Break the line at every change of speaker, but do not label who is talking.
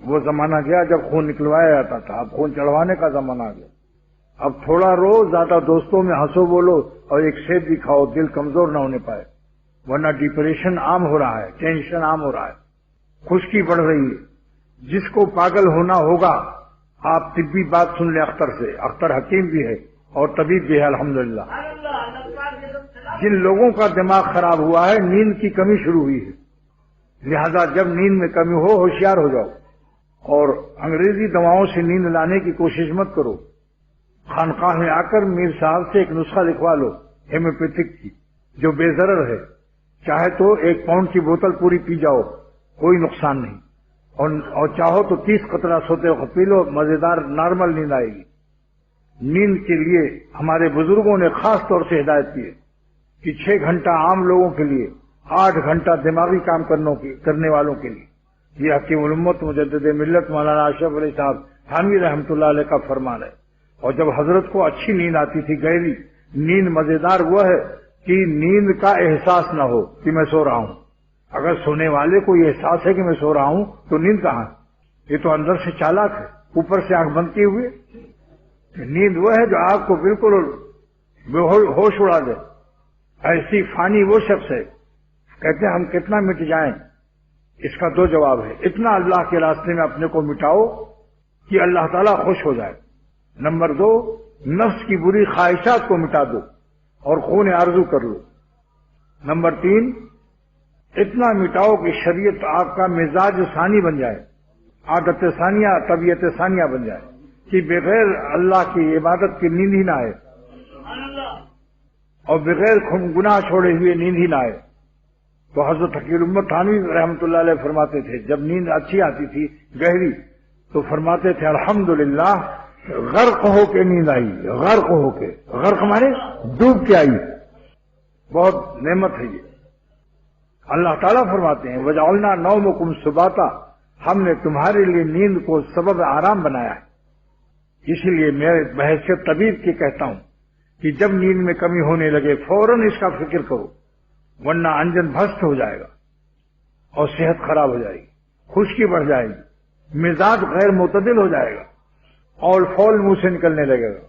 وہ زمانہ گیا جب خون نکلوایا جاتا تھا، اب خون چڑھوانے کا زمانہ آ گیا۔ اب تھوڑا رو، زیادہ دوستوں میں ہنسو بولو اور ایک سیب بھی کھاؤ، دل کمزور نہ ہونے پائے، ورنہ ڈپریشن عام ہو رہا ہے، ٹینشن عام ہو رہا ہے، خشکی بڑھ رہی ہے۔ جس کو پاگل ہونا ہوگا، آپ طبی بات سن لیں اختر سے، اختر حکیم بھی ہے اور طبیب بھی ہے الحمدللہ۔ جن لوگوں کا دماغ خراب ہوا ہے، نیند کی کمی شروع ہوئی ہے، لہذا جب نیند میں کمی ہو ہوشیار ہو جاؤ، اور انگریزی دواؤں سے نیند لانے کی کوشش مت کرو۔ خانقاہ میں آ کر میر صاحب سے ایک نسخہ لکھوا لو ہیموپیتھک کی، جو بے ضرر ہے، چاہے تو 1 پاؤنڈ کی بوتل پوری پی جاؤ، کوئی نقصان نہیں، اور چاہو تو 30 قطرہ سوتے وقت پی لو، مزیدار نارمل نیند آئے گی۔ نیند کے لیے ہمارے بزرگوں نے خاص طور سے ہدایت کی ہے کہ 6 گھنٹہ عام لوگوں کے لیے، 8 گھنٹہ دماغی کام کرنے والوں کے لیے۔ یہ حکیم الامت مجدد ملت مولانا اشرف علی صاحب تھانوی رحمۃ اللہ علیہ کا فرمان ہے۔ اور جب حضرت کو اچھی نیند آتی تھی، گہری نیند، مزیدار وہ ہے کہ نیند کا احساس نہ ہو کہ میں سو رہا ہوں۔ اگر سونے والے کو یہ احساس ہے کہ میں سو رہا ہوں تو نیند کہاں؟ یہ تو اندر سے چالاک ہے، اوپر سے آنکھ بند کیے ہوئے۔ نیند وہ ہے جو آپ کو بالکل ہوش اڑا دے، ایسی فانی وہ شخص ہے۔ کہتے ہیں ہم کتنا مٹ جائیں، اس کا 2 جواب ہے۔ اتنا اللہ کے راستے میں اپنے کو مٹاؤ کہ اللہ تعالیٰ خوش ہو جائے۔ نمبر 2، نفس کی بری خواہشات کو مٹا دو اور خون آرزو کر لو۔ نمبر 3، اتنا مٹاؤ کہ شریعت آپ کا مزاج ثانی بن جائے، عادت ثانیہ، طبیعت ثانیہ بن جائے، کہ بغیر اللہ کی عبادت کی نیند ہی نہ آئے، اور بغیر گناہ چھوڑے ہوئے نیند ہی نہ آئے۔ تو حضرت حکیم الامت تھانوی رحمۃ اللہ علیہ فرماتے تھے، جب نیند اچھی آتی تھی گہری، تو فرماتے تھے الحمدللہ غرق ہو کے نیند آئی، غرق ہو کے، غرق مانے ڈوب کے آئی، بہت نعمت ہے یہ۔ اللہ تعالیٰ فرماتے ہیں وَجَعَلْنَا نَوْمَكُمْ سُبَاتًا، ہم نے تمہارے لیے نیند کو سبب آرام بنایا ہے۔ اسی لیے میں بحیثیت طبیب کی کہتا ہوں کہ جب نیند میں کمی ہونے لگے فوراً اس کا فکر کرو، ورنہ انجن بھست ہو جائے گا اور صحت خراب ہو جائے گی، خشکی بڑھ جائے گی، مزاج غیر معتدل ہو جائے گا، اور فول منہ سے نکلنے لگے گا۔